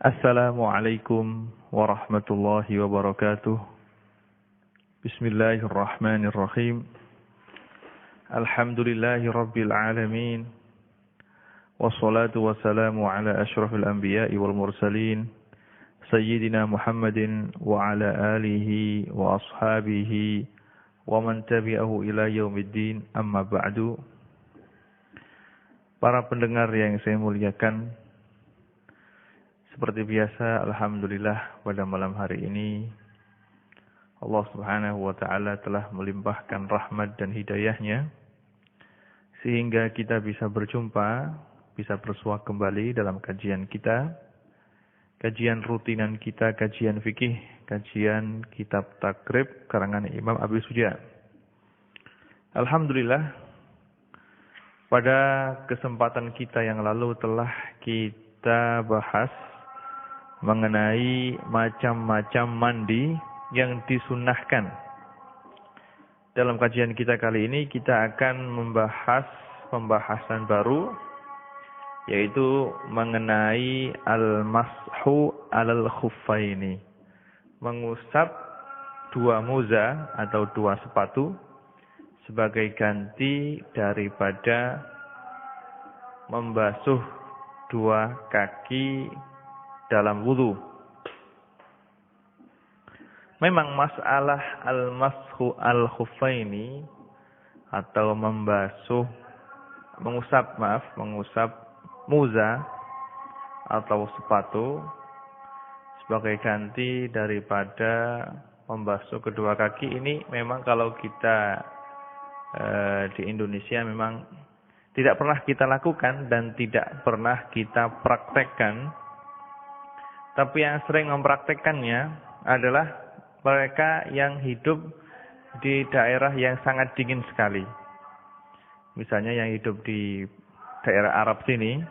Assalamualaikum warahmatullahi wabarakatuh. Bismillahirrahmanirrahim. Alhamdulillahi rabbil alamin. Wassalatu wassalamu ala ashrafil anbiya'i wal mursalin. Sayyidina Muhammadin wa ala alihi wa ashabihi wa man tabi'ahu ila yaumiddin, amma ba'du. Para pendengar yang saya muliakan, seperti biasa, alhamdulillah pada malam hari ini Allah Subhanahu wa taala telah melimpahkan rahmat dan hidayahnya sehingga kita bisa berjumpa, bisa bersua kembali dalam kajian kita, kajian rutinan kita, kajian fikih, kajian kitab takrib karangan Imam Abi Suja. Alhamdulillah, pada kesempatan kita yang lalu telah kita bahas mengenai macam-macam mandi yang disunnahkan. Dalam kajian kita kali ini kita akan membahas pembahasan baru, yaitu mengenai al-mashu alal khuffaini, mengusap dua muza atau dua sepatu sebagai ganti daripada membasuh dua kaki dalam wudu. Memang masalah al-mashu al-khuffaini atau mengusap muza atau sepatu sebagai ganti daripada membasuh kedua kaki ini memang kalau kita di Indonesia memang tidak pernah kita lakukan dan tidak pernah kita praktekkan. Tapi yang sering mempraktekkannya adalah mereka yang hidup di daerah yang sangat dingin sekali. Misalnya yang hidup di daerah Arab sini,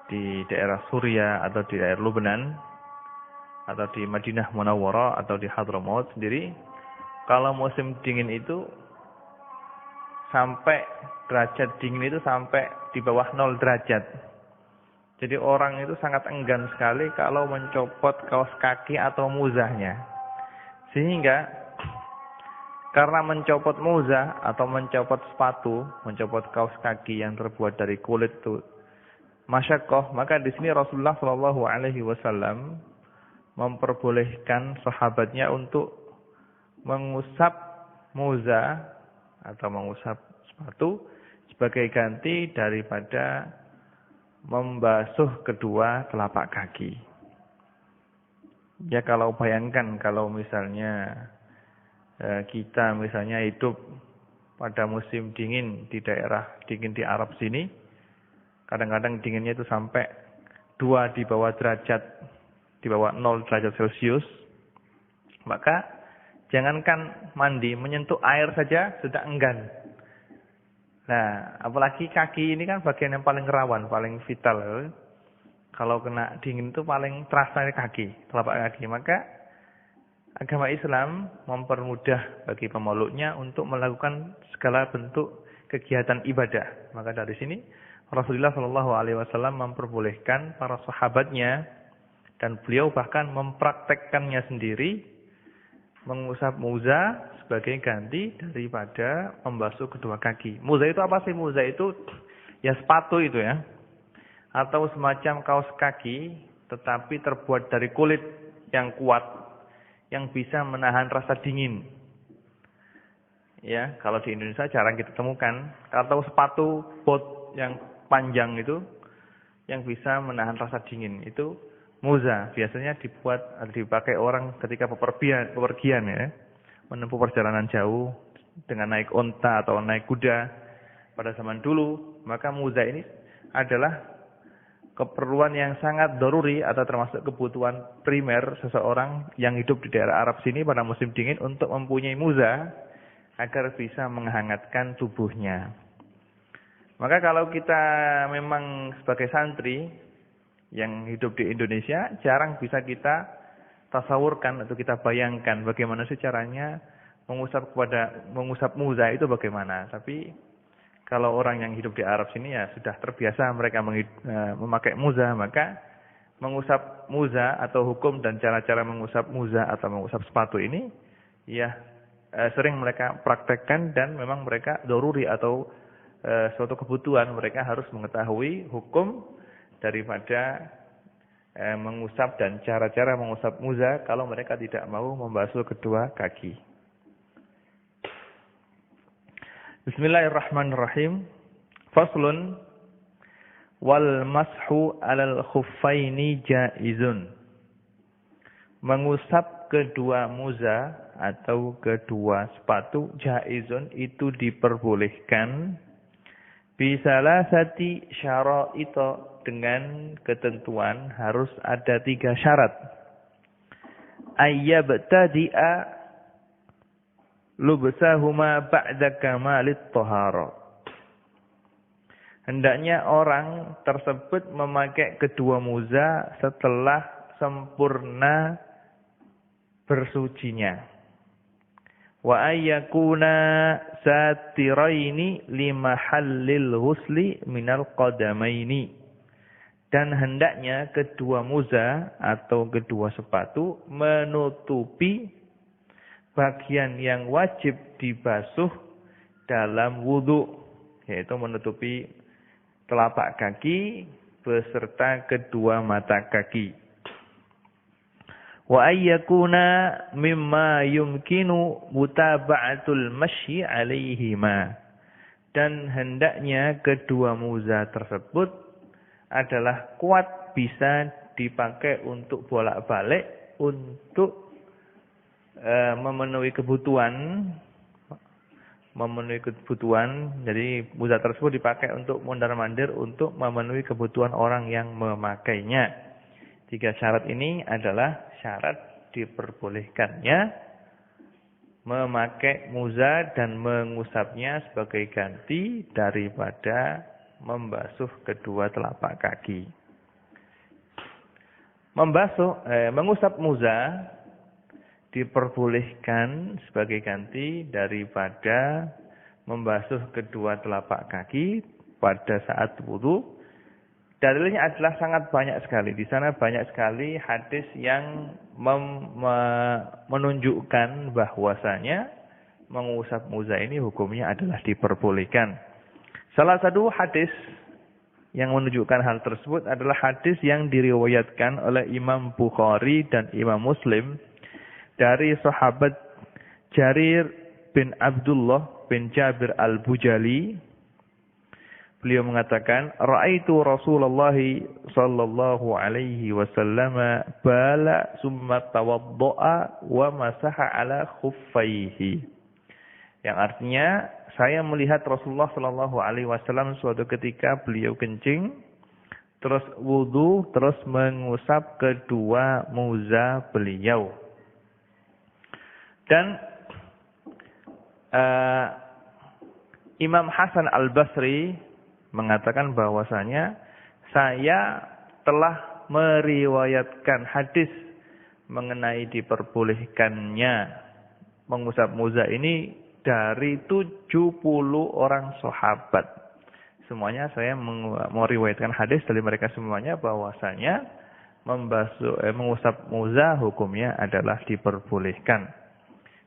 di daerah Suria atau di daerah Lebanon, atau di Madinah Munawwarah atau di Hadramaut sendiri, kalau musim dingin itu sampai derajat dingin itu sampai di bawah 0 derajat. Jadi orang itu sangat enggan sekali kalau mencopot kaos kaki atau muzahnya. Sehingga karena mencopot muzah atau mencopot sepatu, mencopot kaos kaki yang terbuat dari kulit itu masyaqqah, maka di sini Rasulullah Shallallahu alaihi wasallam memperbolehkan sahabatnya untuk mengusap muzah atau mengusap sepatu sebagai ganti daripada membasuh kedua telapak kaki. Ya kalau bayangkan kalau misalnya kita misalnya hidup pada musim dingin di daerah dingin di Arab sini, kadang-kadang dinginnya itu sampai 2 di bawah 0 derajat Celcius, maka jangankan mandi, menyentuh air saja sudah enggan. Nah, apalagi kaki ini kan bagian yang paling rawan, paling vital. Kalau kena dingin itu paling terasa kaki, telapak kaki. Maka agama Islam mempermudah bagi pemeluknya untuk melakukan segala bentuk kegiatan ibadah. Maka dari sini Rasulullah Shallallahu alaihi wasallam memperbolehkan para sahabatnya dan beliau bahkan mempraktekkannya sendiri mengusap muza sebagai ganti daripada membasuh kedua kaki. Muza itu apa sih? Muza itu ya sepatu itu ya. Atau semacam kaos kaki tetapi terbuat dari kulit yang kuat yang bisa menahan rasa dingin. Ya, kalau di Indonesia jarang kita temukan. Atau sepatu bot yang panjang itu yang bisa menahan rasa dingin. Itu muza biasanya dipakai orang ketika bepergian ya, menempuh perjalanan jauh dengan naik onta atau naik kuda pada zaman dulu. Maka muza ini adalah keperluan yang sangat daruri atau termasuk kebutuhan primer seseorang yang hidup di daerah Arab sini pada musim dingin untuk mempunyai muza agar bisa menghangatkan tubuhnya. Maka kalau kita memang sebagai santri yang hidup di Indonesia, jarang bisa kita tasawurkan atau kita bayangkan bagaimana sih caranya mengusap muza itu bagaimana. Tapi kalau orang yang hidup di Arab sini ya sudah terbiasa mereka memakai muza, maka mengusap muza atau hukum dan cara-cara mengusap muza atau mengusap sepatu ini ya sering mereka praktekkan dan memang mereka doruri atau suatu kebutuhan mereka harus mengetahui hukum daripada mengusap dan cara-cara mengusap muza kalau mereka tidak mau membasuh kedua kaki. Bismillahirrahmanirrahim. Faslun wal mashu 'alal khuffaini jaizun. Mengusap kedua muza atau kedua sepatu jaizun itu diperbolehkan bisalasati syara'ita dengan ketentuan harus ada 3 syarat. Ayyabtadi'a lubsahuma ba'da kamalit thahara. Hendaknya orang tersebut memakai kedua muza setelah sempurna bersucinya. Wa ayyakuna satiraini limahallil ghusli minal qadamaini. Dan hendaknya kedua muza atau kedua sepatu menutupi bagian yang wajib dibasuh dalam wudu, yaitu menutupi telapak kaki beserta kedua mata kaki. Wa ayyakuna mimma yumkinu mutaba'atul masyi 'alaihima. Dan hendaknya kedua muza tersebut adalah kuat bisa dipakai untuk bolak-balik untuk memenuhi kebutuhan. Jadi muza tersebut dipakai untuk mondar-mandir untuk memenuhi kebutuhan orang yang memakainya. 3 syarat ini adalah syarat diperbolehkannya memakai muza dan mengusapnya sebagai ganti daripada membasuh kedua telapak kaki. Mengusap muza diperbolehkan sebagai ganti daripada membasuh kedua telapak kaki pada saat wudu. Dalilnya adalah sangat banyak sekali. Di sana banyak sekali hadis yang menunjukkan bahwasanya mengusap muza ini hukumnya adalah diperbolehkan. Salah satu hadis yang menunjukkan hal tersebut adalah hadis yang diriwayatkan oleh Imam Bukhari dan Imam Muslim dari sahabat Jarir bin Abdullah bin Jabir al-Bujali. Beliau mengatakan, "Ra'aitu Rasulullah sallallahu alaihi wasallam bala summa tawadda'a wa masaha ala khuffaihi." Yang artinya, saya melihat Rasulullah sallallahu alaihi wasallam suatu ketika beliau kencing, terus wudu, terus mengusap kedua muza beliau. Dan Imam Hasan Al-Basri mengatakan bahwasanya saya telah meriwayatkan hadis mengenai diperbolehkannya mengusap muza ini dari 70 orang sahabat. Semuanya saya meriwayatkan hadis dari mereka semuanya bahwasanya mengusap muza hukumnya adalah diperbolehkan.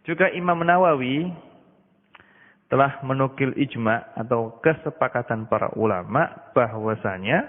Juga Imam Nawawi telah menukil ijma atau kesepakatan para ulama bahwasanya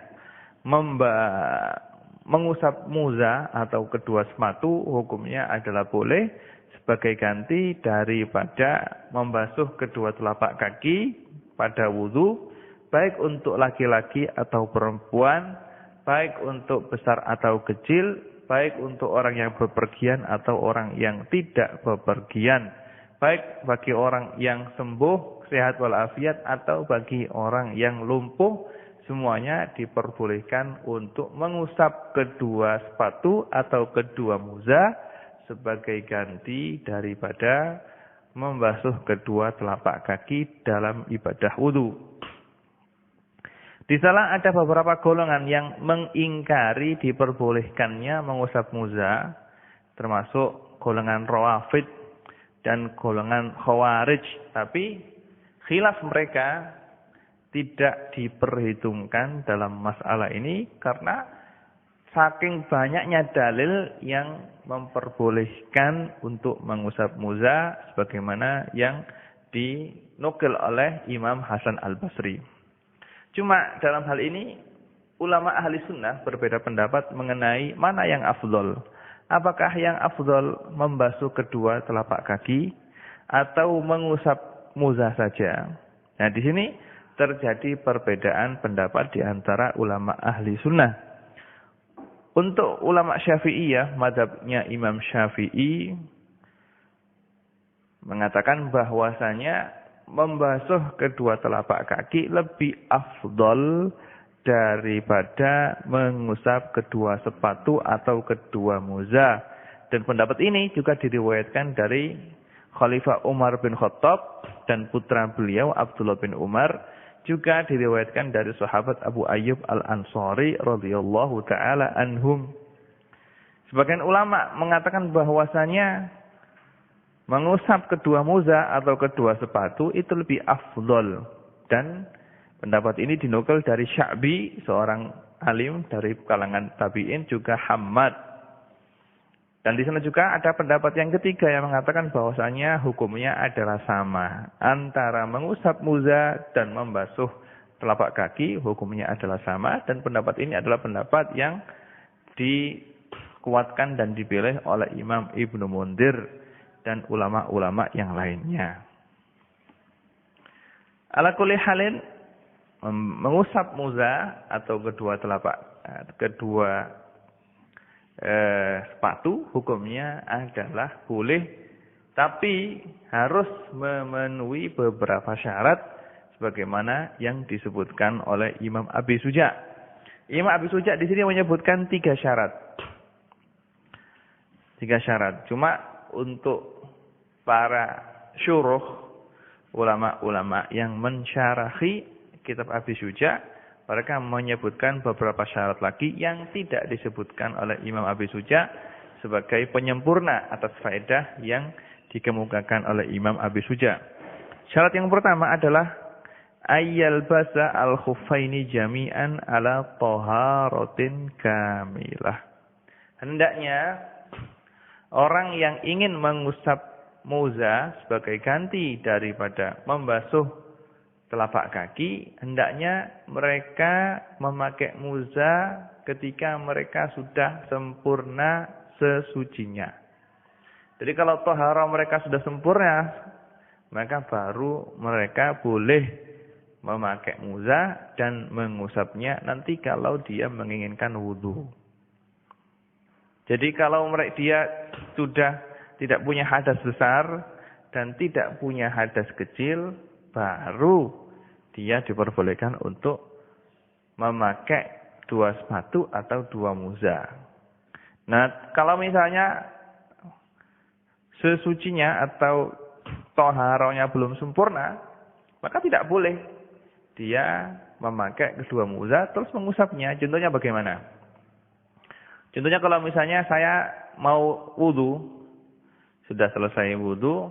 mengusap muza atau kedua sepatu hukumnya adalah boleh sebagai ganti daripada membasuh kedua telapak kaki pada wudu, baik untuk laki-laki atau perempuan, baik untuk besar atau kecil, baik untuk orang yang bepergian atau orang yang tidak bepergian, baik bagi orang yang sembuh, sehat walafiat, atau bagi orang yang lumpuh, semuanya diperbolehkan untuk mengusap kedua sepatu atau kedua muza sebagai ganti daripada membasuh kedua telapak kaki dalam ibadah wudu. Di sana ada beberapa golongan yang mengingkari diperbolehkannya mengusap muza, termasuk golongan Rawafid dan golongan Khawarij. Tapi khilaf mereka tidak diperhitungkan dalam masalah ini karena saking banyaknya dalil yang memperbolehkan untuk mengusap muza sebagaimana yang dinukil oleh Imam Hasan Al-Basri. Cuma dalam hal ini ulama ahli sunnah berbeda pendapat mengenai mana yang afdol. Apakah yang afdol membasuh kedua telapak kaki atau mengusap muza saja? Nah, di sini terjadi perbedaan pendapat di antara ulama ahli sunnah. Untuk ulama Syafi'iyah, mazhabnya Imam Syafi'i mengatakan bahwasanya membasuh kedua telapak kaki lebih afdol daripada mengusap kedua sepatu atau kedua muza. Dan pendapat ini juga diriwayatkan dari Khalifah Umar bin Khattab dan putra beliau Abdullah bin Umar, juga diriwayatkan dari sahabat Abu Ayyub Al-Ansari radhiyallahu taala anhum. Sebagian ulama mengatakan bahwasanya mengusap kedua muza atau kedua sepatu itu lebih afdol, dan pendapat ini dinukil dari Sya'bi, seorang alim dari kalangan tabi'in, juga Hammad. Dan di sana juga ada pendapat yang ketiga yang mengatakan bahwasanya hukumnya adalah sama. Antara mengusap muza dan membasuh telapak kaki, hukumnya adalah sama. Dan pendapat ini adalah pendapat yang dikuatkan dan dipilih oleh Imam Ibnu Mundir dan ulama-ulama yang lainnya. Ala kulli halin, mengusap muza atau kedua sepatu hukumnya adalah boleh, tapi harus memenuhi beberapa syarat sebagaimana yang disebutkan oleh Imam Abi Suja. Imam Abi Suja di sini menyebutkan 3 syarat. 3 syarat. Cuma untuk para syuruh, ulama-ulama yang mensyarahi kitab Abi Suja, mereka menyebutkan beberapa syarat lagi yang tidak disebutkan oleh Imam Abi Suja sebagai penyempurna atas faedah yang dikemukakan oleh Imam Abi Suja. Syarat yang pertama adalah ayyal basa al-khuffaini jami'an ala taharatin kamilah. Hendaknya orang yang ingin mengusap muza sebagai ganti daripada membasuh telapak kaki, hendaknya mereka memakai muza ketika mereka sudah sempurna sesucinya. Jadi kalau tohara mereka sudah sempurna, maka baru mereka boleh memakai muza dan mengusapnya nanti kalau dia menginginkan wudu. Jadi kalau dia sudah tidak punya hadas besar dan tidak punya hadas kecil, baru dia diperbolehkan untuk memakai 2 sepatu atau 2 muza. Nah, kalau misalnya sesucinya atau toharonya belum sempurna, maka tidak boleh dia memakai kedua muza terus mengusapnya. Contohnya bagaimana? Contohnya kalau misalnya saya mau wudu, sudah selesai wudu,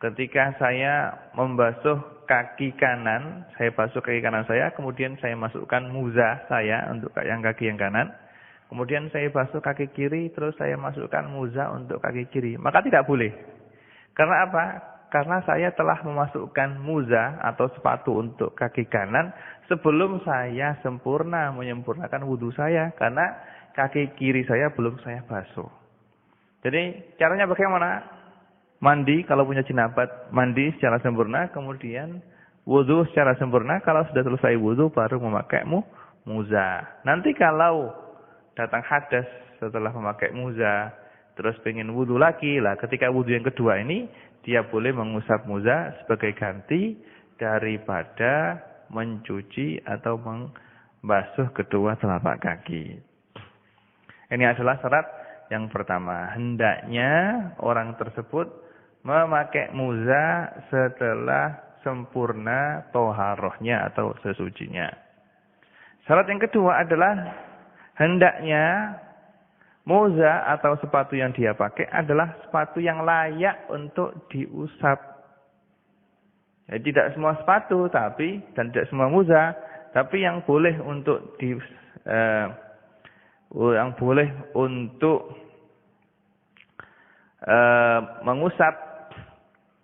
ketika saya membasuh kaki kanan, saya basuh kaki kanan saya, kemudian saya masukkan muza saya untuk yang kaki yang kanan. Kemudian saya basuh kaki kiri, terus saya masukkan muza untuk kaki kiri. Maka tidak boleh. Karena apa? Karena saya telah memasukkan muza atau sepatu untuk kaki kanan sebelum saya menyempurnakan wudu saya. Karena kaki kiri saya belum saya basuh. Jadi caranya bagaimana? Mandi kalau punya jenabat, mandi secara sempurna, kemudian wudu secara sempurna. Kalau sudah selesai wudu baru memakai muza. Nanti kalau datang hadas setelah memakai muza, terus pengen wudu lagi, lah ketika wudu yang kedua ini dia boleh mengusap muza sebagai ganti daripada mencuci atau membasuh kedua telapak kaki. Ini adalah syarat yang pertama. Hendaknya orang tersebut memakai muza setelah sempurna toharohnya atau sesucinya. Syarat yang kedua adalah hendaknya muza atau sepatu yang dia pakai adalah sepatu yang layak untuk diusap. Jadi tidak semua sepatu dan tidak semua muza, tapi yang boleh untuk yang boleh untuk mengusap,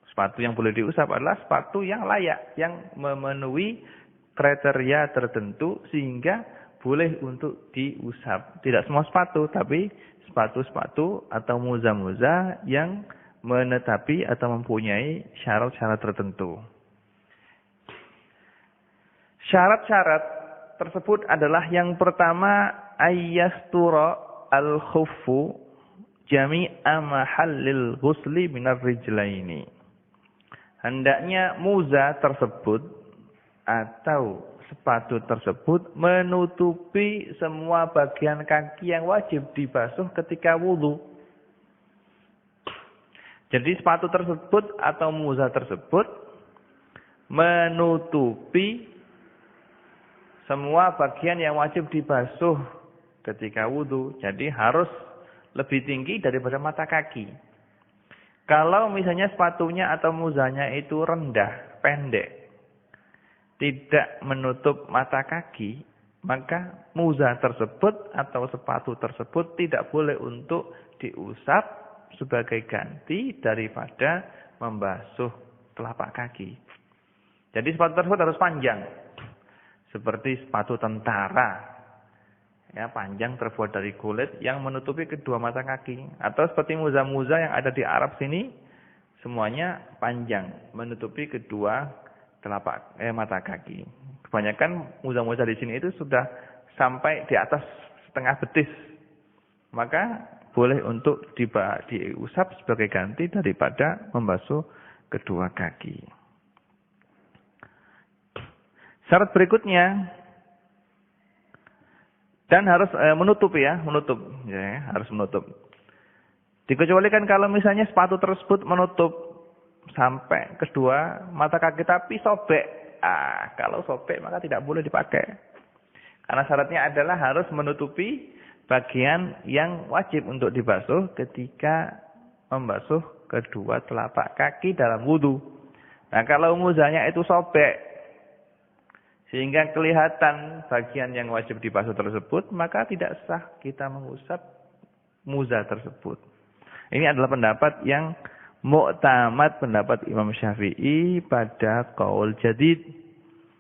sepatu yang boleh diusap adalah sepatu yang layak, yang memenuhi kriteria tertentu sehingga boleh untuk diusap. Tidak semua sepatu, tapi sepatu-sepatu atau muza-muza yang menetapi atau mempunyai syarat-syarat tertentu. Syarat-syarat tersebut adalah yang pertama, ayyastura al-khuffu jami'a mahallil ghusli minar rijlaini. Hendaknya muza tersebut atau sepatu tersebut menutupi semua bagian kaki yang wajib dibasuh ketika wudu. Jadi sepatu tersebut atau muza tersebut menutupi semua bagian yang wajib dibasuh ketika wudu. Jadi harus lebih tinggi daripada mata kaki. Kalau misalnya sepatunya atau muzanya itu rendah, pendek, tidak menutup mata kaki, maka muza tersebut atau sepatu tersebut tidak boleh untuk diusap sebagai ganti daripada membasuh telapak kaki. Jadi sepatu tersebut harus panjang. Seperti sepatu tentara. Ya, panjang terbuat dari kulit yang menutupi kedua mata kaki. Atau seperti muza-muza yang ada di Arab sini, semuanya panjang, menutupi kedua mata kaki. Kebanyakan muza-muza di sini itu sudah sampai di atas setengah betis. Maka boleh untuk diusap sebagai ganti daripada membasuh kedua kaki. Syarat berikutnya, dan harus menutup, harus menutup. Dikecualikan kalau misalnya sepatu tersebut menutup sampai kedua mata kaki tapi sobek. Kalau sobek maka tidak boleh dipakai. Karena syaratnya adalah harus menutupi bagian yang wajib untuk dibasuh ketika membasuh kedua telapak kaki dalam wudu. Nah, kalau muzanya itu sobek sehingga kelihatan bagian yang wajib dibasuh tersebut, maka tidak sah kita mengusap muza tersebut. Ini adalah pendapat yang mu'tamad, pendapat Imam Syafi'i pada qaul jadid.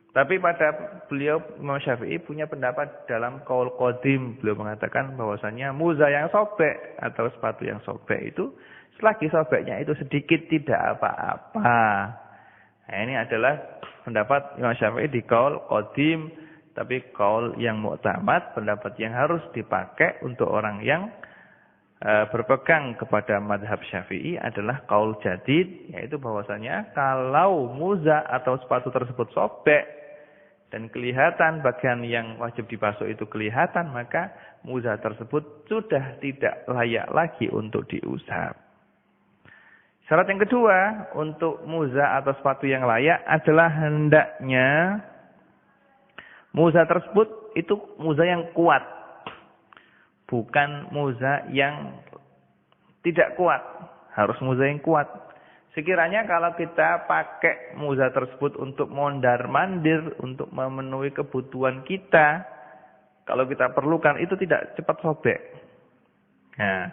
Tapi pada beliau Imam Syafi'i punya pendapat dalam qaul qadim. Beliau mengatakan bahwasanya muza yang sobek atau sepatu yang sobek itu selagi sobeknya itu sedikit tidak apa-apa. Nah, ini adalah pendapat Imam Syafi'i di qaul qadim, tapi qaul yang mu'tamad, pendapat yang harus dipakai untuk orang yang berpegang kepada madhab Syafi'i adalah qaul jadid, yaitu bahwasanya kalau muza atau sepatu tersebut sobek dan kelihatan bagian yang wajib dibasuh itu kelihatan, maka muza tersebut sudah tidak layak lagi untuk diusap. Syarat yang kedua untuk muza atau sepatu yang layak adalah hendaknya muza tersebut itu muza yang kuat, bukan muza yang tidak kuat. Harus muza yang kuat. Sekiranya kalau kita pakai muza tersebut untuk mondar-mandir, untuk memenuhi kebutuhan kita, kalau kita perlukan itu tidak cepat sobek. Nah,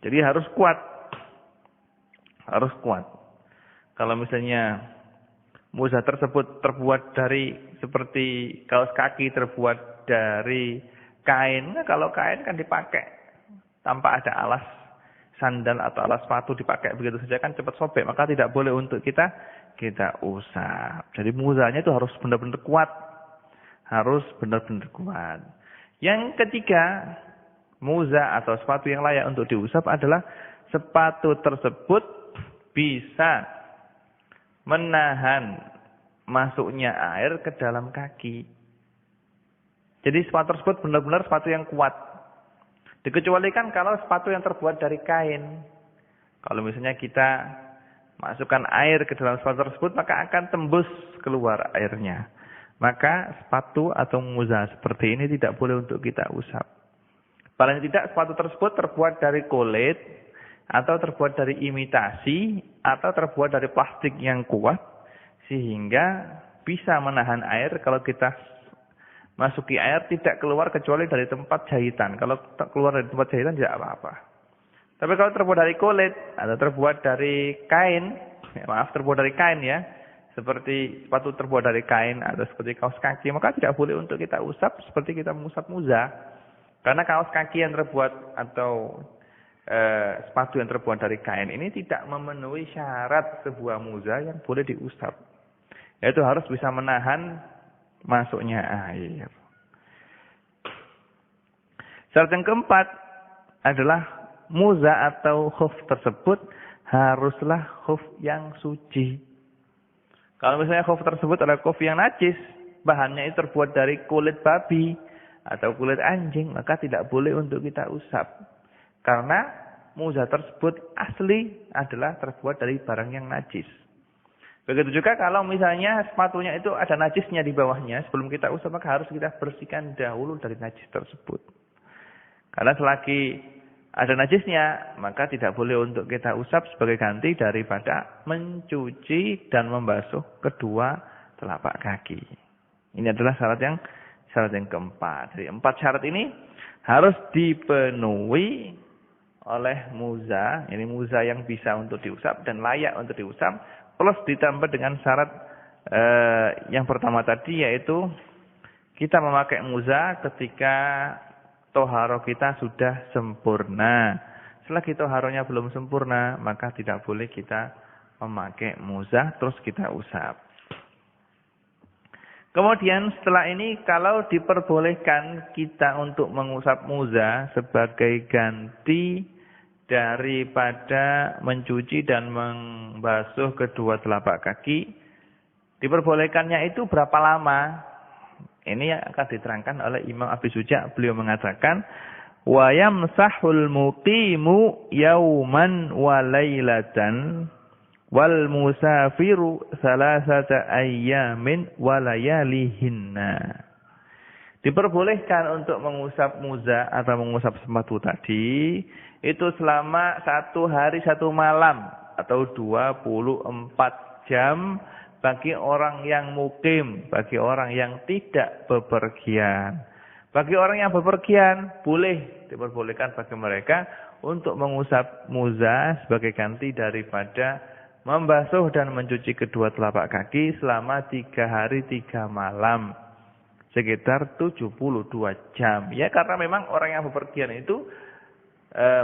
jadi harus kuat. Harus kuat. Kalau misalnya muza tersebut terbuat dari seperti kaos kaki terbuat dari kain, nah kalau kain kan dipakai tanpa ada alas sandal atau alas sepatu, dipakai begitu saja kan cepat sobek, maka tidak boleh untuk kita usap. Jadi muzanya itu harus benar-benar kuat. Harus benar-benar kuat. Yang ketiga, muza atau sepatu yang layak untuk diusap adalah sepatu tersebut bisa menahan masuknya air ke dalam kaki. Jadi sepatu tersebut benar-benar sepatu yang kuat. Dikecualikan kalau sepatu yang terbuat dari kain. Kalau misalnya kita masukkan air ke dalam sepatu tersebut, maka akan tembus keluar airnya. Maka sepatu atau muza seperti ini tidak boleh untuk kita usap. Paling tidak sepatu tersebut terbuat dari kulit, atau terbuat dari imitasi, atau terbuat dari plastik yang kuat, sehingga bisa menahan air kalau kita masuki air tidak keluar kecuali dari tempat jahitan. Kalau keluar dari tempat jahitan tidak apa-apa. Tapi kalau terbuat dari kulit atau terbuat dari kain, terbuat dari kain ya, seperti sepatu terbuat dari kain atau seperti kaos kaki, maka tidak boleh untuk kita usap seperti kita mengusap muza. Karena kaos kaki yang terbuat atau sepatu yang terbuat dari kain ini tidak memenuhi syarat sebuah muza yang boleh diusap. Yaitu harus bisa menahan masuknya air. Syarat yang keempat adalah muza atau khuf tersebut haruslah khuf yang suci. Kalau misalnya khuf tersebut adalah khuf yang najis, bahannya itu terbuat dari kulit babi atau kulit anjing, maka tidak boleh untuk kita usap. Karena muza tersebut asli adalah terbuat dari barang yang najis. Begitu juga kalau misalnya sepatunya itu ada najisnya di bawahnya, sebelum kita usap maka harus kita bersihkan dahulu dari najis tersebut. Karena selagi ada najisnya, maka tidak boleh untuk kita usap sebagai ganti daripada mencuci dan membasuh kedua telapak kaki. Ini adalah syarat yang keempat. Jadi 4 syarat ini harus dipenuhi oleh muza. Ini muza yang bisa untuk diusap dan layak untuk diusap. Plus ditambah dengan syarat yang pertama tadi, yaitu kita memakai muza ketika toharo kita sudah sempurna. Selagi toharonya belum sempurna, maka tidak boleh kita memakai muza terus kita usap. Kemudian setelah ini kalau diperbolehkan kita untuk mengusap muza sebagai ganti daripada mencuci dan membasuh kedua telapak kaki, diperbolehkannya itu berapa lama? Ini yang akan diterangkan oleh Imam Abi Suja. Beliau mengatakan, wa yamsahul muqimu yauman wa lailatan wal musafiru salasata ayyamin wa layalihinna. Diperbolehkan untuk mengusap muza atau mengusap sepatu tadi itu selama 1 hari 1 malam atau 24 jam bagi orang yang mukim, bagi orang yang tidak bepergian. Bagi orang yang bepergian boleh, diperbolehkan bagi mereka untuk mengusap muza sebagai ganti daripada membasuh dan mencuci kedua telapak kaki selama 3 hari 3 malam. Sekitar 72 jam. Ya, karena memang orang yang bepergian itu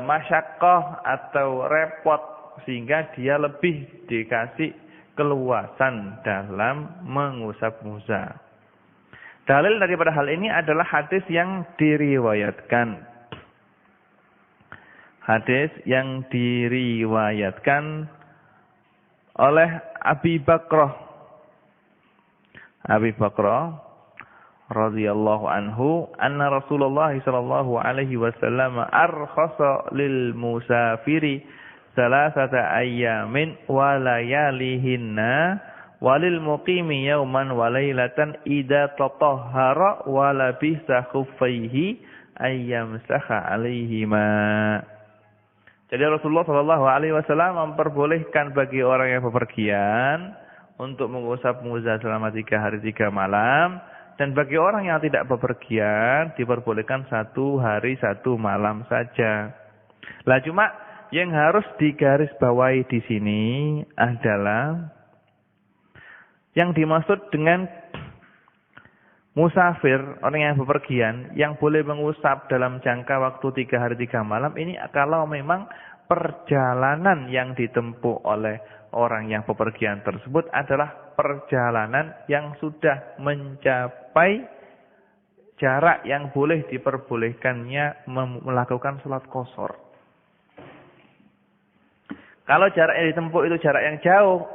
masyaqqah atau repot, sehingga dia lebih dikasih keluasan dalam mengusap muza. Dalil daripada hal ini adalah hadis yang diriwayatkan. Hadis yang diriwayatkan oleh Abi Bakrah. Abi Bakrah radhiyallahu anhu anna Rasulullah sallallahu alaihi wasallam arkhasa lil musafiri salasata ayyamin wa layalihinna walil muqimi yawman wa laylatan idza tatahhara wa labisa khuffaihi ayyamsaha alaihima. Jadi Rasulullah sallallahu alaihi wasallam memperbolehkan bagi orang yang bepergian untuk mengusap muza selama 3 hari 3 malam. Dan bagi orang yang tidak bepergian, diperbolehkan 1 hari 1 malam saja. Lah cuma yang harus digarisbawahi di sini adalah yang dimaksud dengan musafir, orang yang bepergian, yang boleh mengusap dalam jangka waktu 3 hari 3 malam, ini kalau memang perjalanan yang ditempuh oleh orang yang bepergian tersebut adalah perjalanan yang sudah mencapai jarak yang boleh diperbolehkannya melakukan sholat qashar. Kalau jarak yang ditempuh itu jarak yang jauh,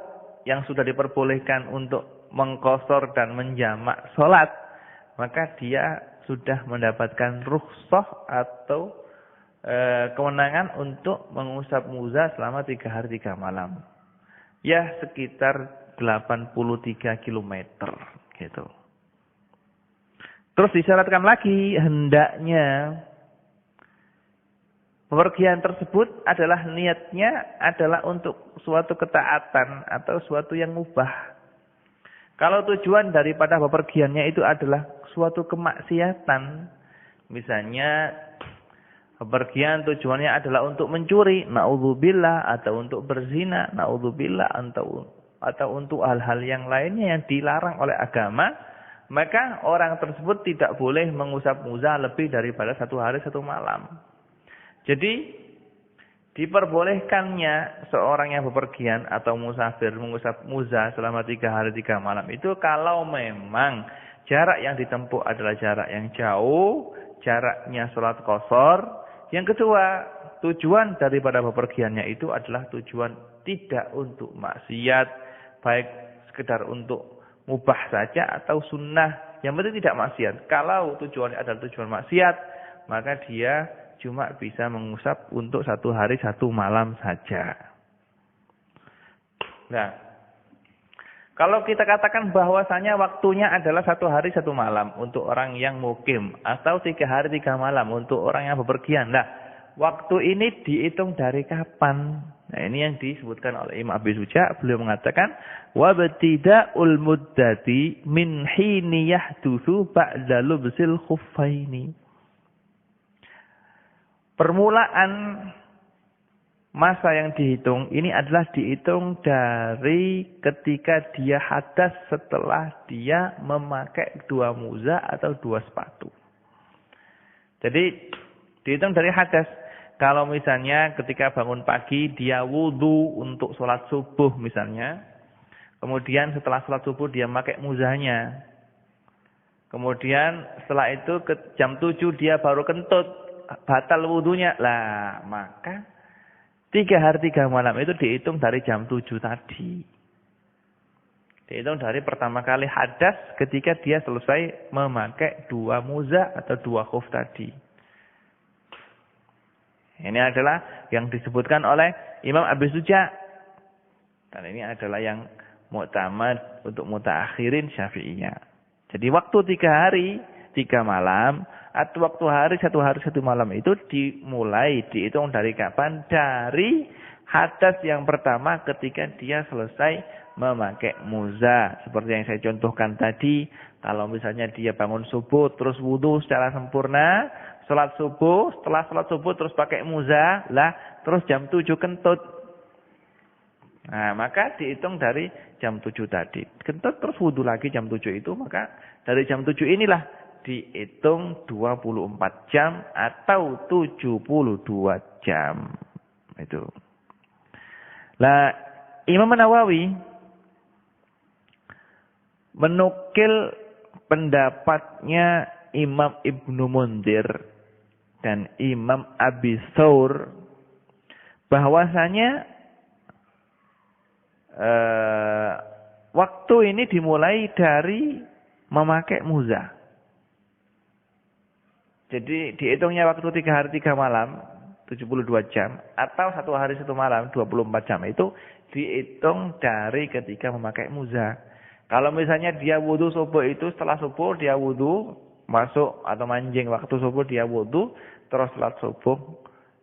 yang sudah diperbolehkan untuk mengqashar dan menjamak sholat, maka dia sudah mendapatkan rukhsah atau kewenangan untuk mengusap muza selama 3 hari 3 malam. Ya, sekitar 83 km gitu. Terus disyaratkan lagi, hendaknya bepergian tersebut adalah niatnya adalah untuk suatu ketaatan atau suatu yang mubah. Kalau tujuan daripada bepergiannya itu adalah suatu kemaksiatan, misalnya bepergian tujuannya adalah untuk mencuri, naudzubillah, atau untuk berzina, naudzubillah, atau untuk hal-hal yang lainnya yang dilarang oleh agama, maka orang tersebut tidak boleh mengusap muza lebih daripada 1 hari 1 malam. Jadi diperbolehkannya seorang yang bepergian atau musafir mengusap muza selama 3 hari 3 malam itu kalau memang jarak yang ditempuh adalah jarak yang jauh, jaraknya sholat qashar. Yang kedua, tujuan daripada bepergiannya itu adalah tujuan tidak untuk maksiat, baik sekedar untuk mubah saja atau sunnah, yang penting tidak maksiat. Kalau tujuannya adalah tujuan maksiat, maka dia cuma bisa mengusap untuk 1 hari 1 malam saja. Nah, kalau kita katakan bahwasanya waktunya adalah 1 hari 1 malam untuk orang yang mukim, atau 3 hari 3 malam untuk orang yang bepergian. Nah, waktu ini dihitung dari kapan? Nah, ini yang disebutkan oleh Imam Abi Suja. Beliau mengatakan, wabtida'ul muddati min hini yahdutsu ba'da lubsil khuffaini. Permulaan masa yang dihitung ini adalah dihitung dari ketika dia hadas setelah dia memakai 2 muza atau 2 sepatu. Jadi dihitung dari hadas. Kalau misalnya ketika bangun pagi dia wudu untuk sholat subuh misalnya. Kemudian setelah sholat subuh dia pakai muzanya. Kemudian setelah itu ke jam 7 dia baru kentut. Batal wudunya. Lah, maka 3 hari 3 malam itu dihitung dari jam 7 tadi. Dihitung dari pertama kali hadas ketika dia selesai memakai 2 muza atau 2 khuf tadi. Ini adalah yang disebutkan oleh Imam Abi Suja. Dan ini adalah yang mu'tamad untuk mutaakhirin Syafi'iyah. Jadi waktu 3 hari 3 malam atau waktu hari 1 malam itu dimulai dihitung dari kapan? Dari hadas yang pertama ketika dia selesai memakai muza. Seperti yang saya contohkan tadi, kalau misalnya dia bangun subuh terus wudu secara sempurna, sholat subuh, setelah sholat subuh terus pakai muza, lah terus jam 7 kentut. Nah, maka dihitung dari jam 7 tadi. Kentut terus wudu lagi jam 7 itu, maka dari jam 7 inilah dihitung 24 jam atau 72 jam. Itu. Nah, Imam Nawawi menukil pendapatnya Imam Ibnu Munzir dan Imam Abi Thawr bahwasanya waktu ini dimulai dari memakai muza. Jadi dihitungnya waktu 3 hari 3 malam 72 jam atau 1 hari 1 malam 24 jam itu dihitung dari ketika memakai muza. Kalau misalnya dia wudu subuh itu setelah subuh dia wudu masuk atau manjing waktu subuh dia wudu terus salat subuh,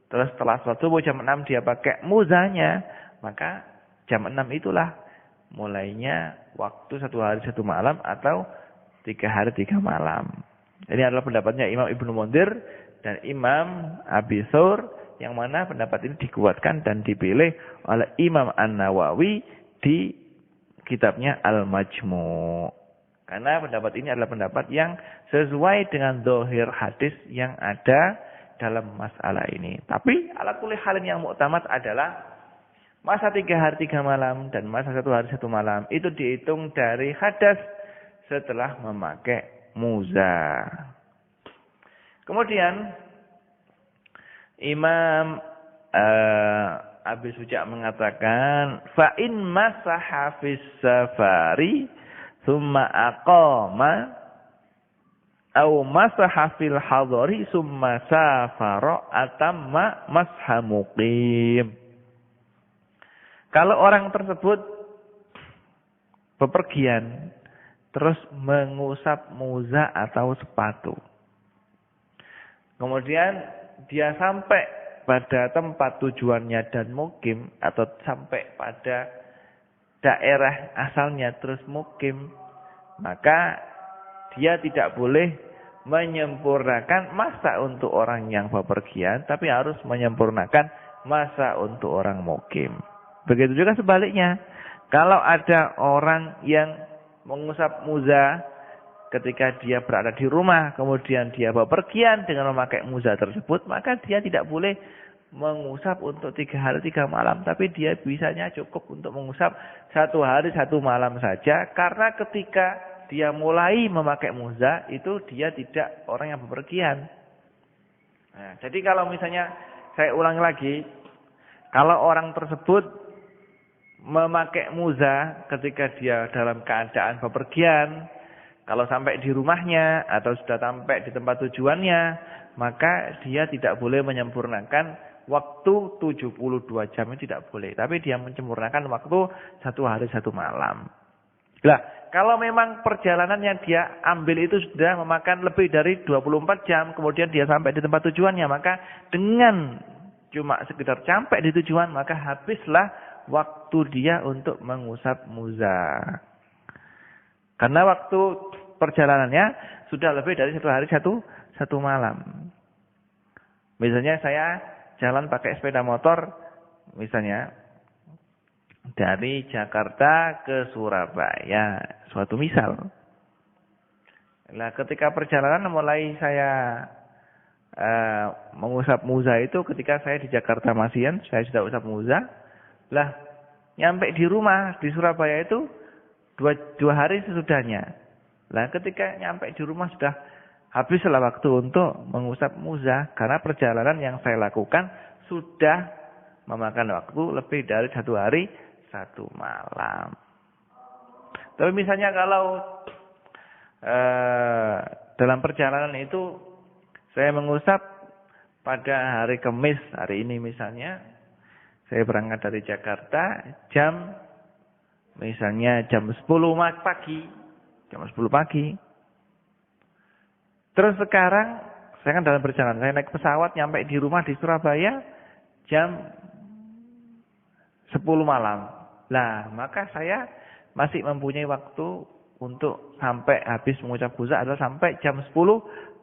terus setelah salat subuh jam 6 dia pakai muzanya, maka jam 6 itulah mulainya waktu 1 hari 1 malam atau 3 hari 3 malam. Ini adalah pendapatnya Imam Ibnu Munzir dan Imam Abi Thawr, yang mana pendapat ini dikuatkan dan dipilih oleh Imam An-Nawawi di kitabnya Al-Majmu'. Karena pendapat ini adalah pendapat yang sesuai dengan zahir hadis yang ada dalam masalah ini. Tapi ala kulli halin yang muktamad adalah masa 3 hari 3 malam dan masa 1 hari 1 malam itu dihitung dari hadas setelah memakai muza. Kemudian Imam Abi Suja mengatakan, fa in masaha fis safari thumma aqama aw masaha fil hadari thumma safara atamma masha muqim. Kalau orang tersebut bepergian terus mengusap muza atau sepatu. Kemudian dia sampai pada tempat tujuannya dan mukim atau sampai pada daerah asalnya terus mukim. maka dia tidak boleh menyempurnakan masa untuk orang yang bepergian, tapi harus menyempurnakan masa untuk orang mukim. Begitu juga sebaliknya. Kalau ada orang yang mengusap muza ketika dia berada di rumah, kemudian dia bepergian dengan memakai muza tersebut, maka dia tidak boleh mengusap untuk 3 hari 3 malam, tapi dia bisanya cukup untuk mengusap 1 hari 1 malam saja, karena ketika dia mulai memakai muza, itu dia tidak orang yang bepergian. Nah, jadi kalau misalnya, saya ulangi lagi, kalau orang tersebut memakai muza ketika dia dalam keadaan bepergian, kalau sampai di rumahnya atau sudah sampai di tempat tujuannya, maka dia tidak boleh menyempurnakan waktu 72 jam, itu tidak boleh. Tapi dia menyempurnakan waktu 1 hari 1 malam. Nah, kalau memang perjalanan yang dia ambil itu sudah memakan lebih dari 24 jam, kemudian dia sampai di tempat tujuannya, maka dengan cuma sekedar sampai di tujuan, maka habislah waktu dia untuk mengusap muza. Karena waktu perjalanannya sudah lebih dari 1 hari 1 malam. Misalnya saya jalan pakai sepeda motor, misalnya dari Jakarta ke Surabaya, suatu misal. Nah, ketika perjalanan mulai saya mengusap muza itu ketika saya di Jakarta Masian, saya sudah usap muza. Lah, nyampe di rumah di Surabaya itu 2 hari sesudahnya. Lah, ketika nyampe di rumah sudah habislah waktu untuk mengusap muza, karena perjalanan yang saya lakukan sudah memakan waktu lebih dari 1 hari 1 malam. Tapi misalnya kalau dalam perjalanan itu saya mengusap pada hari Kamis, hari ini misalnya, saya berangkat dari Jakarta misalnya jam 10 pagi. Jam 10 pagi. Terus sekarang saya kan dalam perjalanan, saya naik pesawat nyampe di rumah di Surabaya jam 10 malam. Lah, maka saya masih mempunyai waktu untuk sampai habis mengucap muza adalah sampai jam 10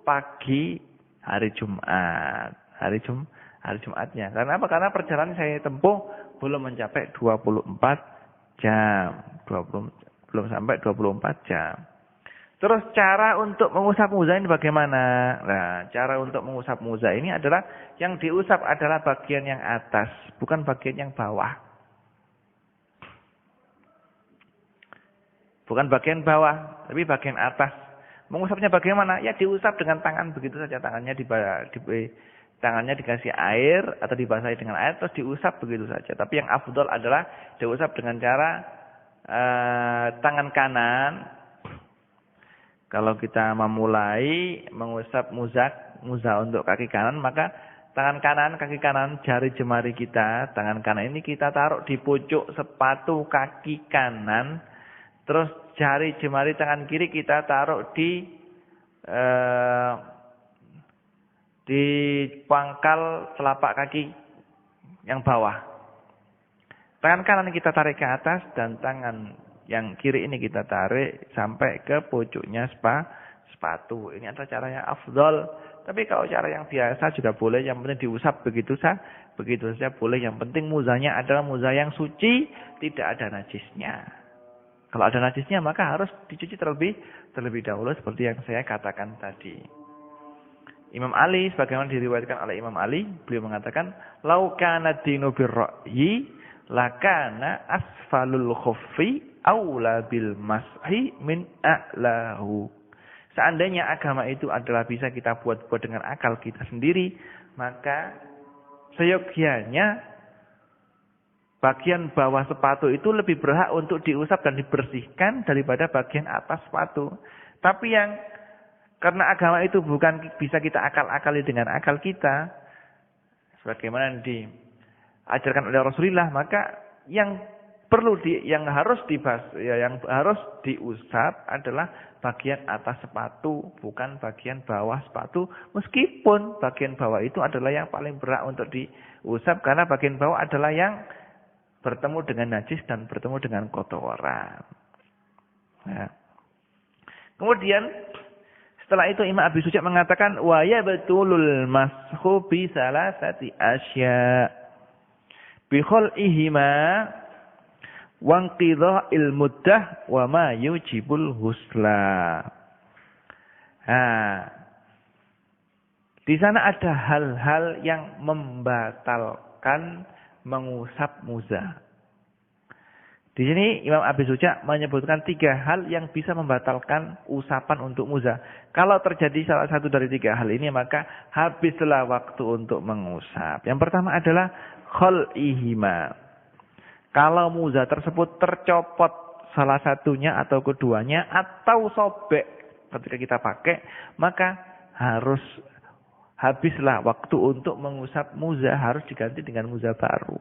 pagi hari Jumat. Hari Jumatnya. Karena apa? Karena perjalanan saya tempuh belum mencapai 24 jam. Belum sampai 24 jam. Terus cara untuk mengusap muza ini bagaimana? Nah, cara untuk mengusap muza ini adalah yang diusap adalah bagian yang atas, bukan bagian yang bawah. Bukan bagian bawah, tapi bagian atas. Mengusapnya bagaimana? Ya diusap dengan tangan begitu saja. Tangannya dikasih air atau dibasahi dengan air terus diusap begitu saja. Tapi yang afdol adalah diusap dengan cara tangan kanan. Kalau kita memulai mengusap muza untuk kaki kanan, maka tangan kanan, kaki kanan, jari jemari kita, tangan kanan ini kita taruh di pucuk sepatu kaki kanan. Terus jari jemari tangan kiri kita taruh di pangkal telapak kaki yang bawah. Tangan kanan kita tarik ke atas dan tangan yang kiri ini kita tarik sampai ke pucuknya sepatu. Ini adalah cara yang afdol. Tapi kalau cara yang biasa juga boleh, yang penting diusap begitu saja boleh. Yang penting muzanya adalah muza yang suci, tidak ada najisnya. Kalau ada najisnya maka harus dicuci terlebih dahulu seperti yang saya katakan tadi. Imam Ali sebagaimana diriwayatkan oleh Imam Ali, beliau mengatakan, "Lau kana dinu birra'yi lakana asfalul khuffi aula bil mashi min a'lahu." Seandainya agama itu adalah bisa kita buat dengan akal kita sendiri, maka seyogianya bagian bawah sepatu itu lebih berhak untuk diusap dan dibersihkan daripada bagian atas sepatu. Tapi yang karena agama itu bukan bisa kita akal-akali dengan akal kita, sebagaimana diajarkan oleh Rasulullah, maka yang harus diusap adalah bagian atas sepatu, bukan bagian bawah sepatu. Meskipun bagian bawah itu adalah yang paling berhak untuk diusap, karena bagian bawah adalah yang bertemu dengan najis dan bertemu dengan kotoran. Nah, Kemudian setelah itu Imam Abi Suja mengatakan wa yabtulul mashu bi salasati asya bi khul'ihima wa inqidha'il muddah wa ma yujibul husla. Di sana ada hal-hal yang membatalkan mengusap muza. Di sini Imam Abi Suja menyebutkan 3 hal yang bisa membatalkan usapan untuk muza. Kalau terjadi salah satu dari 3 hal ini, maka habislah waktu untuk mengusap. Yang pertama adalah khul'ihima. Kalau muza tersebut tercopot salah satunya atau keduanya atau sobek ketika kita pakai, maka habislah waktu untuk mengusap muza, harus diganti dengan muza baru.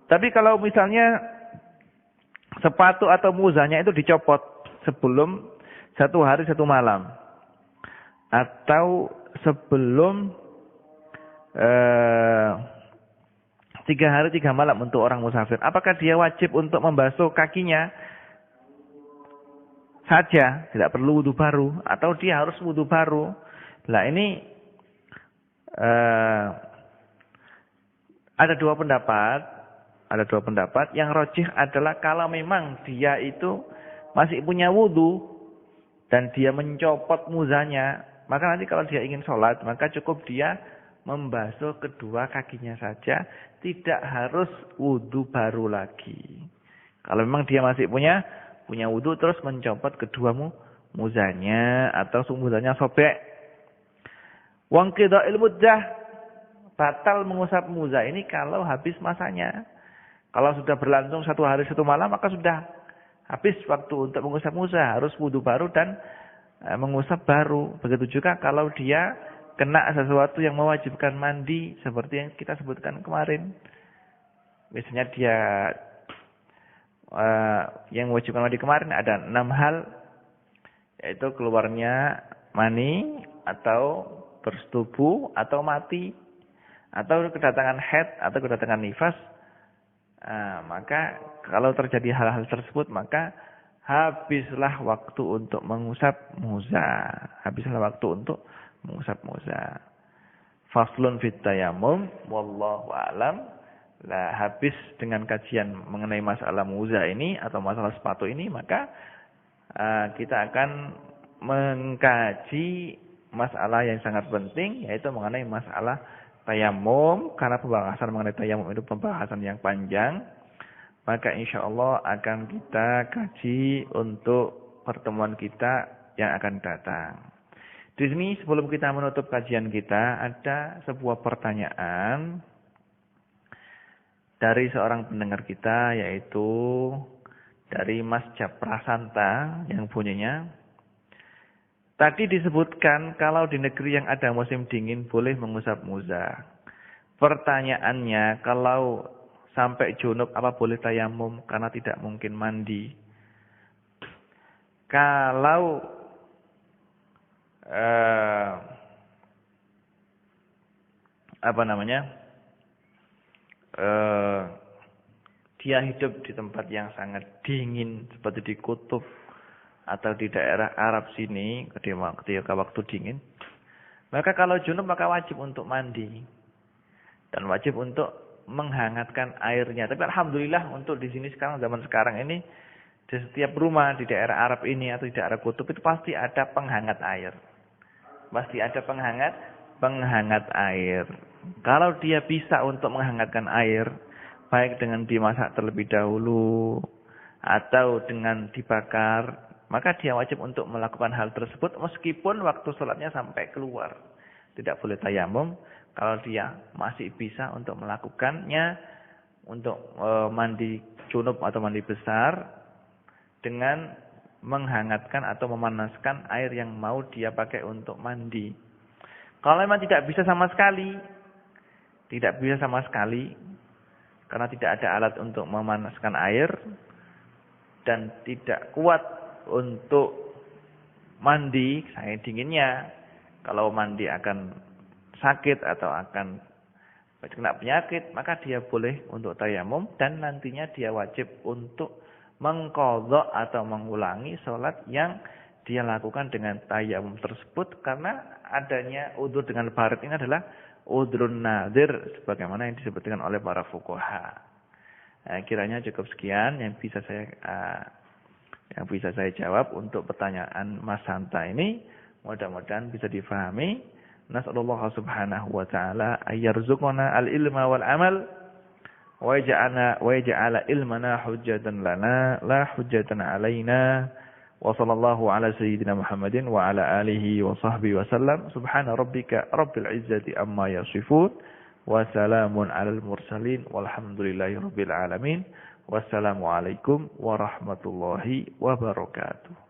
Tapi kalau misalnya sepatu atau muzanya itu dicopot sebelum 1 hari 1 malam. Atau sebelum 3 hari 3 malam untuk orang musafir. Apakah dia wajib untuk membasuh kakinya saja? Tidak perlu wudu baru. Atau dia harus wudu baru? Nah ini ada 2 pendapat. Ada 2 pendapat. Yang rajih adalah kalau memang dia itu masih punya wudu dan dia mencopot muzanya, maka nanti kalau dia ingin sholat, maka cukup dia membasuh kedua kakinya saja, tidak harus wudu baru lagi. Kalau memang dia masih punya wudu terus mencopot kedua muzanya atau muzanya sobek. Wa inqidha'il muddah, batal mengusap muza ini kalau habis masanya. Kalau sudah berlangsung 1 hari 1 malam, maka sudah habis waktu untuk mengusap muza. Harus wudu baru dan mengusap baru. Begitu juga kalau dia kena sesuatu yang mewajibkan mandi. Seperti yang kita sebutkan kemarin. Misalnya dia yang mewajibkan mandi kemarin ada 6 hal. Yaitu keluarnya mani, atau bersetubuh, atau mati, atau kedatangan haid, atau kedatangan nifas. Maka kalau terjadi hal-hal tersebut, maka habislah waktu untuk mengusap muza. Habislah waktu untuk mengusap muza. Faslun fit tayammum wallahu a'lam. Lah habis dengan kajian mengenai masalah muza ini atau masalah sepatu ini, maka kita akan mengkaji masalah yang sangat penting, yaitu mengenai masalah tayammum. Karena pembahasan mengenai tayammum itu pembahasan yang panjang, maka insyaallah akan kita kaji untuk pertemuan kita yang akan datang. Di sini sebelum kita menutup kajian kita, ada sebuah pertanyaan dari seorang pendengar kita, yaitu dari Mas Japrasanta yang bunyinya, tadi disebutkan kalau di negeri yang ada musim dingin boleh mengusap muza. Pertanyaannya, kalau sampai junub apa boleh tayamum karena tidak mungkin mandi? Kalau dia hidup di tempat yang sangat dingin seperti di kutub atau di daerah Arab sini ketika waktu dingin, maka kalau junub maka wajib untuk mandi dan wajib untuk menghangatkan airnya. Tapi alhamdulillah untuk di sini sekarang, zaman sekarang ini, di setiap rumah di daerah Arab ini atau di daerah kutub itu pasti ada penghangat air. Pasti ada penghangat air. Kalau dia bisa untuk menghangatkan air, baik dengan dimasak terlebih dahulu atau dengan dibakar, maka dia wajib untuk melakukan hal tersebut meskipun waktu sholatnya sampai keluar. Tidak boleh tayamum kalau dia masih bisa untuk melakukannya, untuk mandi junub atau mandi besar dengan menghangatkan atau memanaskan air yang mau dia pakai untuk mandi. Kalau memang tidak bisa sama sekali, karena tidak ada alat untuk memanaskan air dan tidak kuat untuk mandi, saking dinginnya, kalau mandi akan sakit atau akan kena penyakit, maka dia boleh untuk tayamum dan nantinya dia wajib untuk mengqadha atau mengulangi salat yang dia lakukan dengan tayamum tersebut, karena adanya udzur dengan barid ini adalah udhrun nadhir sebagaimana yang disebutkan oleh para fuqaha. Kiranya cukup sekian yang bisa saya jawab untuk pertanyaan Mas Hanta ini. Mudah-mudahan bisa difahami. Nas'alullah subhanahu wa ta'ala ayyarzuqana al-ilma wal amal wa yaj'ala ilmana hujjatan lana la hujjatan alaina. Wa sallallahu ala sayyidina Muhammadin wa ala alihi wa sahbihi wa sallam. Subhana rabbika rabbil izzati amma yasifun. Wa salamun alal mursalin walhamdulillahi rabbil alamin. Wassalamualaikum warahmatullahi wabarakatuh.